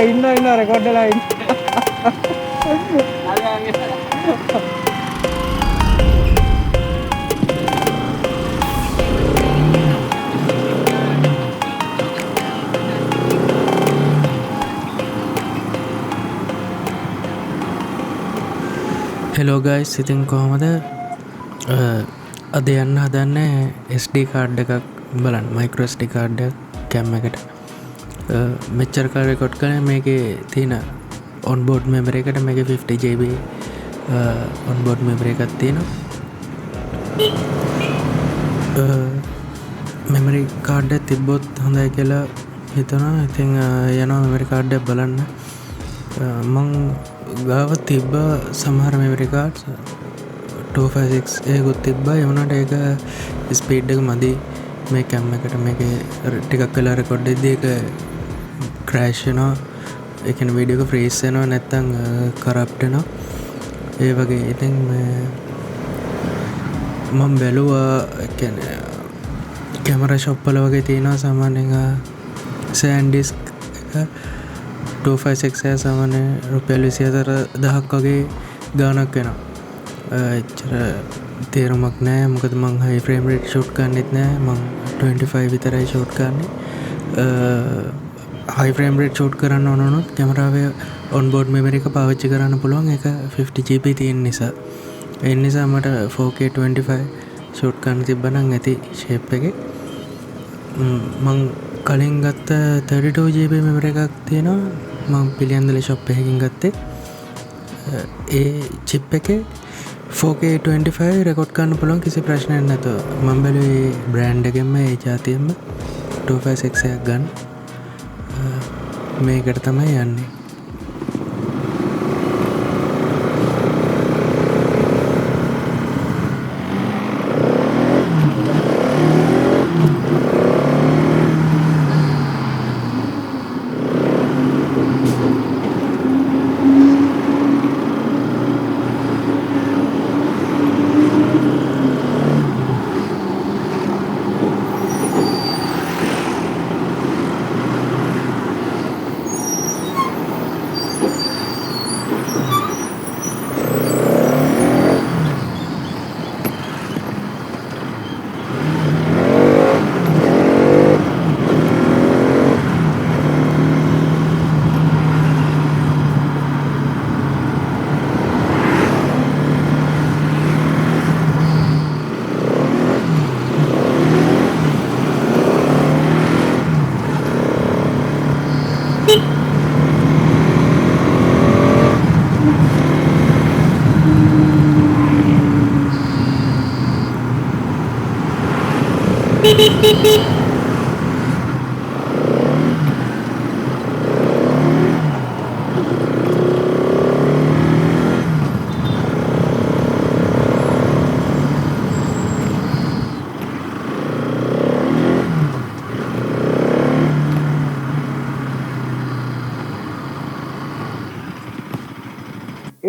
ඉන්න රෙකෝඩ්ඩලා ඉන්න. Hello guys, ඉතින් කොහොමද අද යන්න හදන්නේ SD කාඩ් එකක් බලන්න. මයික්‍රෝ SD කාඩ් එකක් කැම් එකට මෙච්චර කාල රෙකෝඩ් කරේ. මේකේ තියෙන ඔන්බෝඩ් මෙමරි එකට මේකේ 50GB ඔන්බෝඩ් මෙමරි එකක් තියෙනවා. මෙමරි කාඩ් එක තිබ්බොත් හොඳයි කියලා හිතනවා. ඉතින් යනවා මෙමරි කාඩ් එක බලන්න. මං ගාව තිබ්බ සමහර මෙමරි කාඩ්ස් 256 ඒකුත් තිබ්බා. එවුණට ඒක ස්පීඩ් එක මදි මේ කැම් එකට. මේක ටිකක් වෙලා රෙකෝඩ් එද්දී ඒක ක්‍රෑෂ් වෙනවා. ඒ කියන්නේ වීඩියෝ එක ෆ්‍රීස් වෙනවා, නැත්නම් කරප්ට් වෙනවා, ඒ වගේ. ඉතින් මම බැලුවා, ඒ කියන්නේ කැමරා ෂොප් වල වගේ තියෙනවා සාමාන්‍යයෙන් සෑන්ඩිස්ක් එක 256 සාමාන්‍ය රුපියල් 24000ක් වගේ ගාණක් වෙනවා. එච්චර තේරුමක් නෑ, මොකද මං හයි ෆ්‍රේම් රේට් ෂූට් කරන්නෙත් නෑ. මං 25 විතරයි ෂූට් කරන්නේ. හයි ෆ්‍රේම් රේට් ෂූට් කරන්න ඕනොත් කැමරාවේ ඔන්බෝඩ් මෙමරි එක පාවිච්චි කරන්න පුළුවන්. ඒක 50GB තියෙන නිසා. ඒ නිසා මට 4K 25 ෂූට් කරන්න තිබ්බනම් ඇති ෂේප් එකේ. මං කලින් ගත්ත 32GB මෙමරි එකක් තියෙනවා. මං පිළියන්දල ෂොප් එකකින් ගත්තේ. ඒ චිප් එකේ 4K 25 රෙකෝඩ් කරන්න පුළුවන් කිසි ප්‍රශ්නයක් නැතුව. මම බැලුවේ බ්‍රෑන්ඩ් එකෙන්ම ඒ ජාතියෙන්ම 256 එකක් ගන්න. මේකට තමයි යන්නේ.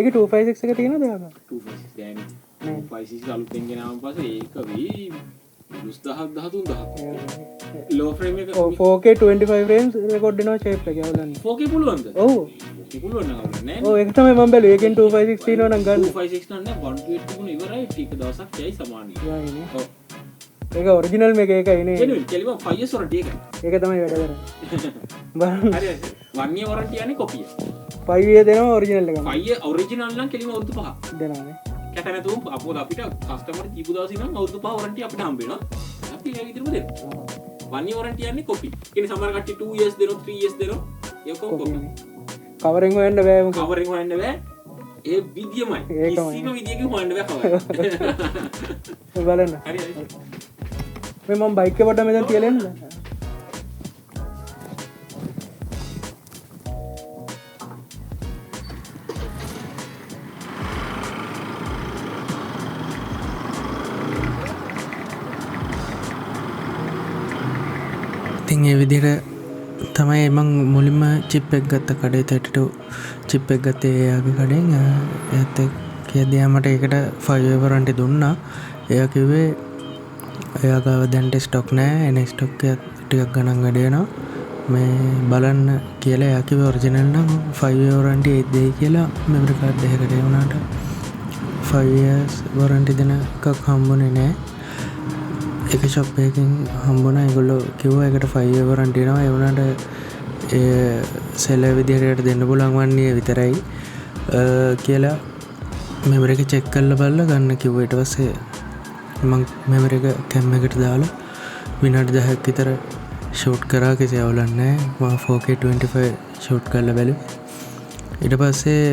ඒක 256 එක තියෙනවද යාගා? 256 දැන් 256 අලුතෙන් ගෙනාවන් පස්සේ ඒක වෙයි 20000 13000 ලෝ ෆ්‍රේම් එක 4K 25 frames රෙකෝඩ් වෙනවා ෂේප් එක යවලන්නේ. 4K පුළුවන්ද? ඔව් 4K පුළුවන් නේද? නෑ. ඔව් ඒක තමයි මම බැලුවේ. ඒකෙන් 256 තියෙනවා නම් ගන්න. 256 නෑ 128 තිබුණ ඉවරයි. ටික දවසක් යයි සමානයි. යයිනේ. ඔව්. ඒක ඔරිජිනල් මේක ඒකයි නේ. කෙලිම 5 years warranty එකයි. ඒක තමයි වැඩ කරන්නේ. බලන්න. හරි හරි. 1 year warranty යන්නේ කොපිය. 5 year දෙනවා ඔරිජිනල් එක. 5 year original නම් කෙලිම අවුරුදු 5ක්. දෙනවානේ. කැට නැතුව අපෝද අපිට කස්ටමර් දීපු දවසේ නම් අවුරුදු 5 warranty අපිට හම්බ වෙනවා. අපි ඒ විදිහටම දෙනවා. 1 year warranty යන්නේ කොපි. කියන්නේ සමහර කට්ටිය 2 years දෙනවා 3 years දෙනවා. ඒක කොපි. කවරෙන් හොයන්න බෑ මොකද? කවරෙන් හොයන්න බෑ. ඒ විදියමයි. කිසිම විදියකින් හොයන්න බෑ කවර. බලන්න. හරි හරි. මේ මම බයික් එක පොඩ්ඩක් මෙතන තියලා එන්නද? ඉතින් ඒ විදිහට තමයි මං මුලින්ම චිප් එක ගත්ත කඩේ 32 චිප් එක ගත්තේ එයාගේ කඩෙන්. ඒත් කියද්දී මට ඒකට 5 year warranty දුන්නා. එයා කිව්වේ එයා ගාව දැන්ට ස්ටොක් නෑ, එන ස්ටොක් එක ටිකක් ගණන් වැඩේනවා මේ බලන්න කියලා යකිව ඔරිජිනල් නම් 5 year warranty දෙයි කියලා මෙමරි කාඩ් එකකට ඒ වුණාට 5 years warranty දෙන එකක් හම්බුනේ නෑ. එක ෂොප් එකකින් හම්බුණා. ඒගොල්ලෝ කිව්වා ඒකට 5 year warranty එනවා. ඒ වුණාට ඒ සෙලර් විදිහට දෙන්න පුළුවන් වන්නේ විතරයි කියලා මෙමරි එක චෙක් කරලා බලලා ගන්න කිව්වා. ඊට පස්සේ මම මෙමරි එක කැම් එකට දාලා විනාඩි 10ක් විතර ෂූට් කරා. කිසි අවුලක් නැහැ. මම 4K 25 ෂූට් කරලා බැලුවා. ඊට පස්සේ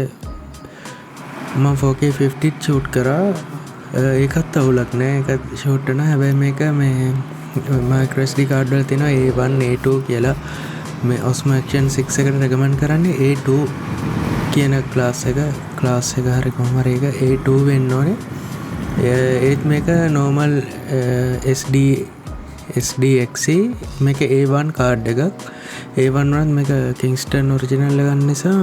මම 4K 50 ෂූට් කරා. ඒකත් අවුලක් නැහැ. ඒකත් ෂූට් වෙනවා. හැබැයි මේක මේ micro SD කාඩ් වල තියෙනවා A1 A2 කියලා. මේ Osmo Action 6 එකට රෙකමන්ඩ් කරන්නේ A2 කියන ක්ලාස් එක හරි කොහොම හරි ඒක A2 වෙන්න ඕනේ. ඒත් මේක normal SDXC මේක A1 කාඩ් එකක්. A1 වුණත් මේක Kingston original එක ගන්න නිසා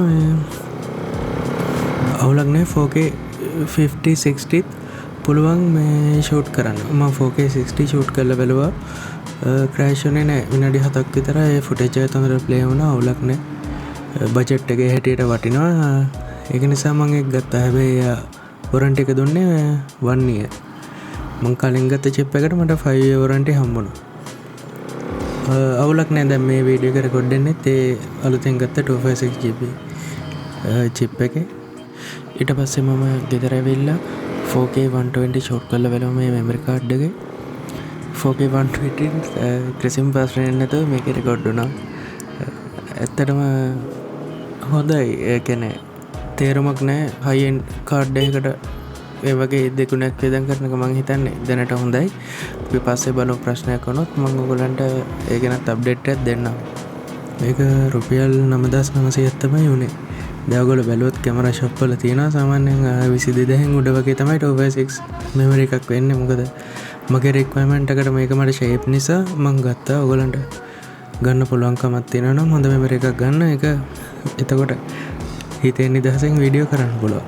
අවුලක් නැහැ. 4K 50 60 පුළුවන් මේ ෂූට් කරන්න. මම 4K 60 ෂූට් කරලා බැලුවා. ක්‍රෑෂ් වුණේ නැහැ. විනාඩි 7ක් විතර ඒ ෆුටේජ් එක තොඳට ප්ලේ වුණා. අවුලක් නැහැ. බජට් එකේ හැටියට වටිනවා. ඒක නිසා මම ඒක ගත්තා. හැබැයි වොරන්ටි එක දුන්නේ 1 year. මම කලින් ගත්ත චිප් එකට මට 5 year වොරන්ටි හම්බුණා. අවුලක් නැහැ. දැන් මේ වීඩියෝ එක රෙකෝඩ් වෙන්නෙත් ඒ අලුතෙන් ගත්ත 256GB චිප් එකේ. ඊට පස්සේ මම ගෙදර ඇවිල්ලා 4K 120 ෂූට් කරලා බලුවා මේ මෙමරි කාඩ් එකේ. 4K 120 ක්‍රිසිම් පාස් වෙන්නේ නැතුව මේක රෙකෝඩ් වුණා. ඇත්තටම හොඳයි. ඒ කියන්නේ තේරුමක් නැහැ. හයි එන්ඩ් කාඩ් එකකට ඒ වගේ දෙකුණක් වේදන් කරන එක මම හිතන්නේ දැනට හොඳයි. අපි පස්සේ බලමු ප්‍රශ්නයක් වුණොත් මම ඔයගලන්ට ඒ ගැනත් අප්ඩේට් එකක් දෙන්නම්. මේක රුපියල් 9900ක් තමයි උනේ. දැන් ඔයගොල්ලෝ බැලුවොත් කැමරා ෂොප් වල තියෙනවා සාමාන්‍යයෙන් 22000න් උඩ වගේ තමයි 256 මෙමරි එකක් වෙන්නේ. මොකද මගේ රික්වයර්මන්ට් එකට මේක මට ෂේප් නිසා මම ගත්තා. ඔයගලන්ට ගන්න පුළුවන්කමක් තියෙනවා නම් හොඳ මෙමරි එකක් ගන්න. ඒක එතකොට හිතේ නිදහසෙන් වීඩියෝ කරන්න පුළුවන්.